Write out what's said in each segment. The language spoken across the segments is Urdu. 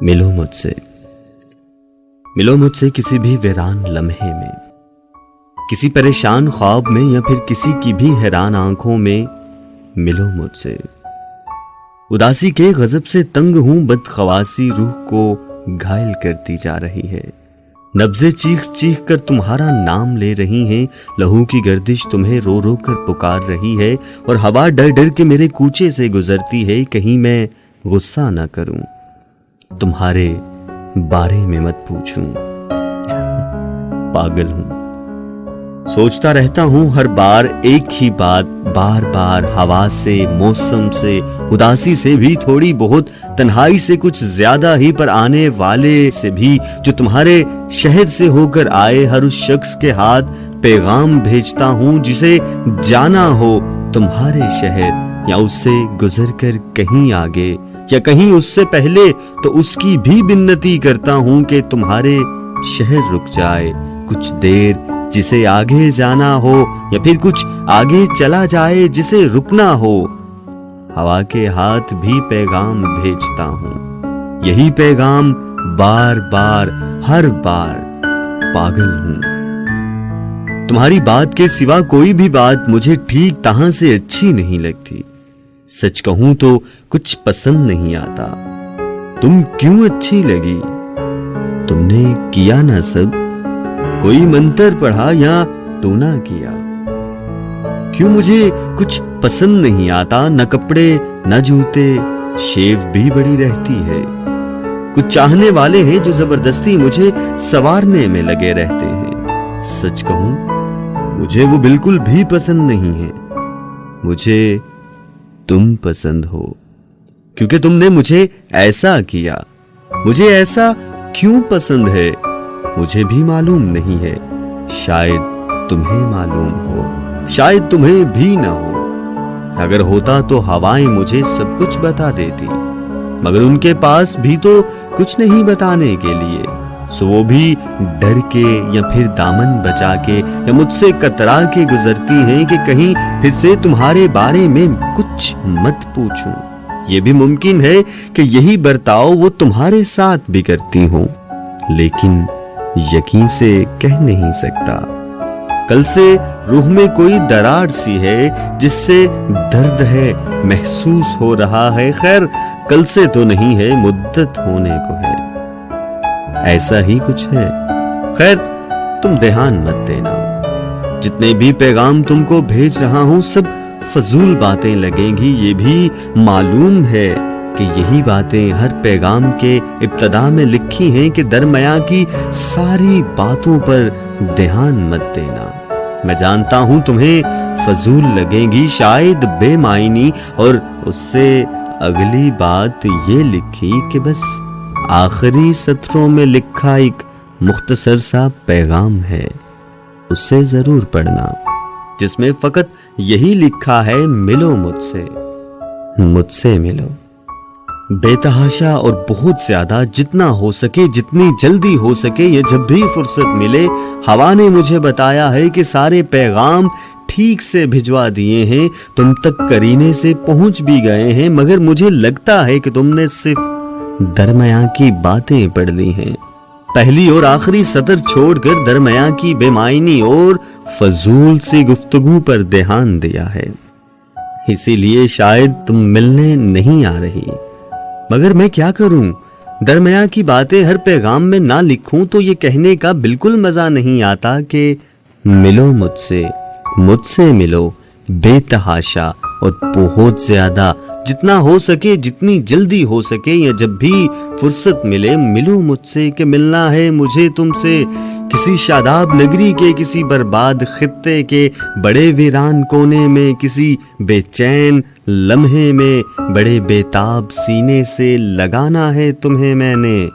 ملو مجھ سے کسی بھی ویران لمحے میں، کسی پریشان خواب میں یا پھر کسی کی بھی حیران آنکھوں میں ملو مجھ سے۔ اداسی کے غضب سے تنگ ہوں، بدخواسی روح کو گھائل کرتی جا رہی ہے۔ نبضیں چیخ چیخ کر تمہارا نام لے رہی ہیں، لہو کی گردش تمہیں رو رو کر پکار رہی ہے، اور ہوا ڈر ڈر کے میرے کوچے سے گزرتی ہے، کہیں میں غصہ نہ کروں، تمہارے بارے میں مت پوچھوں۔ پاگل ہوں، سوچتا رہتا ہوں ہر بار ایک ہی بات، بار بار ہوا سے، موسم سے، اداسی سے بھی تھوڑی بہت، تنہائی سے کچھ زیادہ ہی، پر آنے والے سے بھی جو تمہارے شہر سے ہو کر آئے، ہر اس شخص کے ہاتھ پیغام بھیجتا ہوں جسے جانا ہو تمہارے شہر، یا اس سے گزر کر کہیں آگے یا کہیں اس سے پہلے، تو اس کی بھی منتی کرتا ہوں کہ تمہارے شہر رک جائے کچھ دیر جسے آگے جانا ہو، یا پھر کچھ آگے چلا جائے جسے رکنا ہو۔ ہوا کے ہاتھ بھی پیغام بھیجتا ہوں، یہی پیغام بار بار ہر بار۔ پاگل ہوں، تمہاری بات کے سوا کوئی بھی بات مجھے ٹھیک طرح سے اچھی نہیں لگتی، سچ کہوں تو کچھ پسند نہیں آتا۔ تم کیوں اچھی لگی؟ تم نے کیا نہ سب، کوئی منتر پڑھا یا ٹونا کیا؟ کیوں مجھے کچھ پسند نہیں آتا، نہ کپڑے نہ جوتے، شیو بھی بڑی رہتی ہے۔ کچھ چاہنے والے ہیں جو زبردستی مجھے سوارنے میں لگے رہتے ہیں، سچ کہوں مجھے وہ بالکل بھی پسند نہیں ہے۔ مجھے تم پسند ہو، کیونکہ تم نے مجھے ایسا کیا۔ مجھے ایسا کیوں پسند ہے مجھے بھی معلوم نہیں ہے، شاید تمہیں معلوم ہو، شاید تمہیں بھی نہ ہو۔ اگر ہوتا تو ہوائیں مجھے سب کچھ بتا دیتی، مگر ان کے پاس بھی تو کچھ نہیں بتانے کے لیے، سو وہ بھی ڈر کے یا پھر دامن بچا کے یا مجھ سے کترا کے گزرتی ہیں کہ کہیں پھر سے تمہارے بارے میں کچھ مت پوچھوں۔ یہ بھی ممکن ہے کہ یہی برتاؤ وہ تمہارے ساتھ بھی کرتی ہوں، لیکن یقین سے کہہ نہیں سکتا۔ کل سے روح میں کوئی دراڑ سی ہے جس سے درد ہے محسوس ہو رہا ہے، خیر کل سے تو نہیں ہے، مدت ہونے کو ہے، ایسا ہی کچھ ہے۔ خیر تم دھیان مت دینا، جتنے بھی پیغام تم کو بھیج رہا ہوں سب فضول باتیں لگیں گی، یہ بھی معلوم ہے کہ یہی باتیں ہر پیغام کے ابتدا میں لکھی ہیں کہ درمیاں کی ساری باتوں پر دھیان مت دینا۔ میں جانتا ہوں تمہیں فضول لگیں گی، شاید بے معنی، اور اس سے اگلی بات یہ لکھی کہ بس آخری سطروں میں لکھا ایک مختصر سا پیغام ہے، اسے ضرور پڑھنا، جس میں فقط یہی لکھا ہے ملو مجھ سے ملو۔ بے تحاشا اور بہت زیادہ، جتنا ہو سکے، جتنی جلدی ہو سکے، یا جب بھی فرصت ملے، ہوا نے مجھے بتایا ہے کہ سارے پیغام ٹھیک سے بھجوا دیے ہیں، تم تک کرینے سے پہنچ بھی گئے ہیں، مگر مجھے لگتا ہے کہ تم نے صرف درمیاں کی باتیں پڑھ لی ہیں، پہلی اور آخری سطر چھوڑ کر درمیاں کی بے معنی اور فضول سی گفتگو پر دھیان دیا ہے، اسی لیے شاید تم ملنے نہیں آ رہی، مگر میں کیا کروں؟ درمیاں کی باتیں ہر پیغام میں نہ لکھوں تو یہ کہنے کا بالکل مزہ نہیں آتا کہ ملو مجھ سے ملو، بے تحاشا اور بہت زیادہ، جتنا ہو سکے، جتنی جلدی ہو سکے، یا جب بھی فرصت ملے، ملو مجھ سے، کہ ملنا ہے مجھے تم سے، کسی شاداب نگری کے، کسی برباد خطے کے بڑے ویران کونے میں، کسی بے چین لمحے میں، بڑے بیتاب سینے سے لگانا ہے تمہیں میں نے،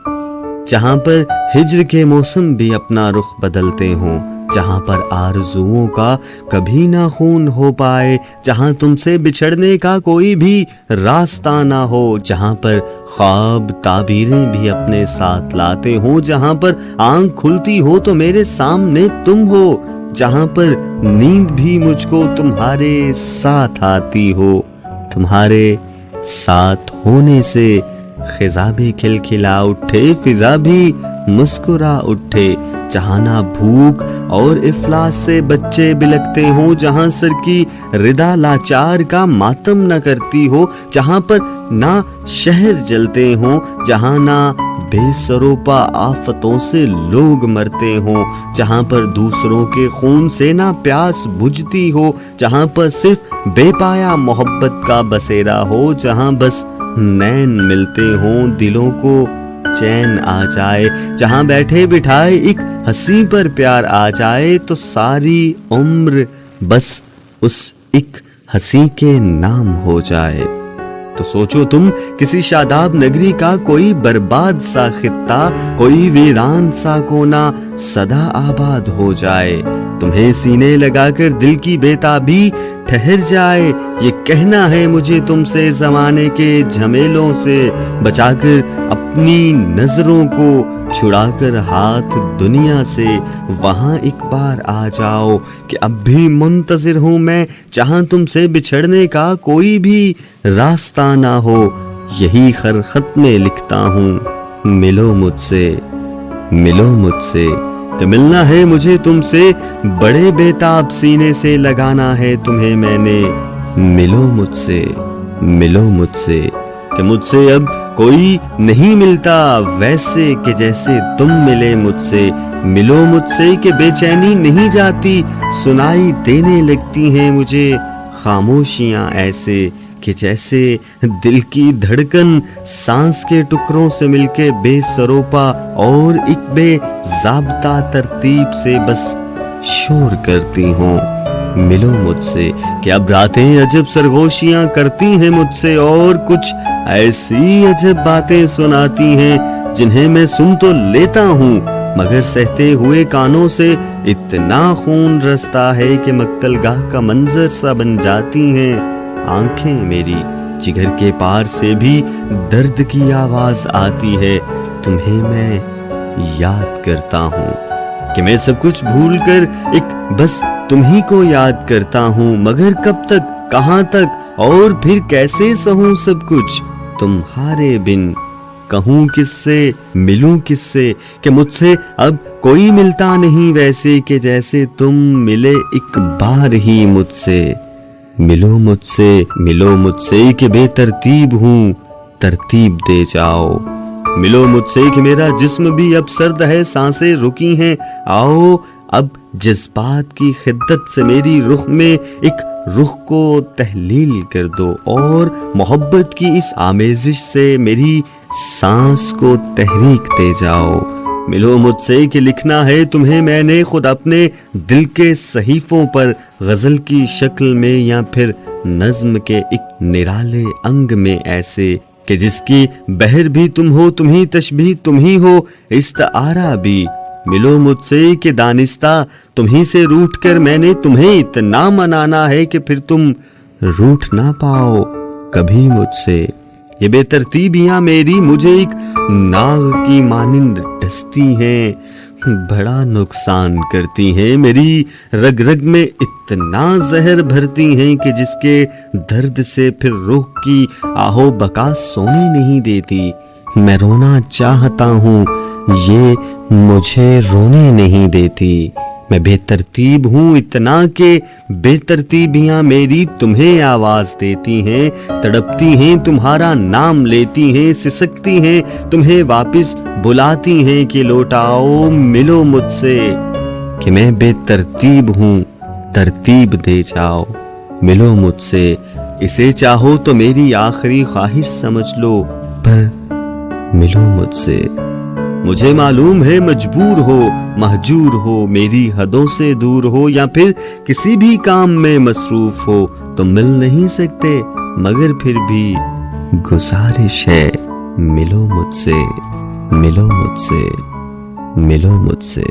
جہاں پر ہجر کے موسم بھی اپنا رخ بدلتے ہوں، جہاں پر آرزوؤں کا کبھی نہ خون ہو پائے، جہاں تم سے بچھڑنے کا کوئی بھی راستہ نہ ہو، جہاں پر خواب تعبیریں بھی اپنے ساتھ لاتے ہوں، جہاں پر آنکھ کھلتی ہو تو میرے سامنے تم ہو، جہاں پر نیند بھی مجھ کو تمہارے ساتھ آتی ہو، تمہارے ساتھ ہونے سے خزاں بھی کھلکھلا اٹھے، فضا بھی مسکرا اٹھے، جہاں نہ بھوک اور افلاس سے بچے بلکتے ہوں، جہاں سر کی ردا لاچار کا ماتم نہ کرتی ہو، جہاں پر نہ شہر جلتے ہوں، جہاں نہ بے سروپا آفتوں سے لوگ مرتے ہوں، جہاں پر دوسروں کے خون سے نہ پیاس بجھتی ہو، جہاں پر صرف بے پایا محبت کا بسیرا ہو، جہاں بس نین ملتے ہوں، دلوں کو چین آ جائے، جہاں بیٹھے بٹھائے ایک ہنسی پر پیار آ جائے، تو ساری عمر بس اس ایک ہنسی کے نام ہو جائے۔ تو سوچو تم کسی شاداب نگری کا کوئی برباد سا خطہ، کوئی ویران سا کونا سدا آباد ہو جائے، تمہیں سینے لگا کر دل کی بےتابی ٹھہر جائے، یہ کہنا ہے مجھے تم سے زمانے کے جھمیلوں سے بچا کر اپنی نظروں کو چھڑا کر ہاتھ دنیا سے وہاں ایک بار آ جاؤ، کہ اب بھی منتظر ہوں میں، جہاں تم سے بچھڑنے کا کوئی بھی راستہ نہ ہو، یہی خط میں لکھتا ہوں، ملو مجھ سے، ملو مجھ سے، کہ ملنا ہے مجھے تم سے، بڑے بےتاب سینے سے لگانا ہے تمہیں میں نے، ملو مجھ سے، ملو مجھ سے، کہ مجھ سے اب کوئی نہیں ملتا ویسے کہ جیسے تم ملے مجھ سے، ملو مجھ سے کہ بے چینی نہیں جاتی، سنائی دینے لگتی ہیں مجھے خاموشیاں ایسے کہ جیسے دل کی دھڑکن سانس کے ٹکڑوں سے مل کے بے سروپا اور ایک بے ضابطہ ترتیب سے بس شور کرتی ہوں، ملو مجھ سے، کہ اب راتیں عجب سرگوشیاں کرتی ہیں مجھ سے، اور کچھ ایسی عجب باتیں سناتی ہیں جنہیں میں سن تو لیتا ہوں، مگر سہتے ہوئے کانوں سے اتنا خون رستا ہے کہ مقتل گاہ کا منظر سا بن جاتی ہیں آنکھیں میری، جگر کے پار سے بھی درد کی آواز آتی ہے، تمہیں میں یاد کرتا ہوں، کہ میں سب کچھ بھول کر ایک بس تمہیں کو یاد کرتا ہوں، مگر کب تک، کہاں تک، اور پھر کیسے سہوں سب کچھ تمہارے بن، کہوں کس سے، ملوں کس سے، کہ مجھ سے اب کوئی ملتا نہیں ویسے کہ جیسے تم ملے ایک بار ہی مجھ سے، ملو مجھ سے، ملو مجھ سے کہ بے ترتیب ہوں، ترتیب دے جاؤ، ملو مجھ سے کہ میرا جسم بھی اب سرد ہے، سانسیں رکی ہیں، آؤ اب جذبات کی خدت سے میری رخ میں ایک رخ کو تحلیل کر دو، اور محبت کی اس آمیزش سے میری سانس کو تحریک دے جاؤ، ملو مجھ سے کہ لکھنا ہے تمہیں میں نے خود اپنے دل کے صحیفوں پر، غزل کی شکل میں یا پھر نظم کے ایک نرالے انگ میں، ایسے کہ جس کی بحر بھی تم ہو، تمہیں تشبیہ تم ہی ہو، استعارہ بھی، ملو مجھ سے کہ دانستہ تمہیں سے روٹھ کر میں نے تمہیں اتنا منانا ہے کہ پھر تم روٹھ نہ پاؤ کبھی مجھ سے، یہ بے ترتیبیاں میری مجھے ایک ناغ کی مانند ڈستی ہیں، بڑا نقصان کرتی ہیں، میری رگ رگ میں اتنا زہر بھرتی ہیں کہ جس کے درد سے پھر روح کی آہو بقا سونے نہیں دیتی، میں رونا چاہتا ہوں یہ مجھے رونے نہیں دیتی، میں بے ترتیب ہوں اتنا کہ بے ترتیبیاں میری تمہیں آواز دیتی ہیں، تڑپتی ہیں تمہارا نام لیتی ہیں، سسکتی ہیں تمہیں واپس بلاتی ہیں کہ لوٹاؤ ملو مجھ سے، کہ میں بے ترتیب ہوں، ترتیب دے جاؤ، ملو مجھ سے، اسے چاہو تو میری آخری خواہش سمجھ لو، پر ملو مجھ سے، مجھے معلوم ہے مجبور ہو، مہجور ہو، میری حدوں سے دور ہو، یا پھر کسی بھی کام میں مصروف ہو، تو مل نہیں سکتے، مگر پھر بھی گزارش ہے، ملو مجھ سے، ملو مجھ سے، ملو مجھ سے۔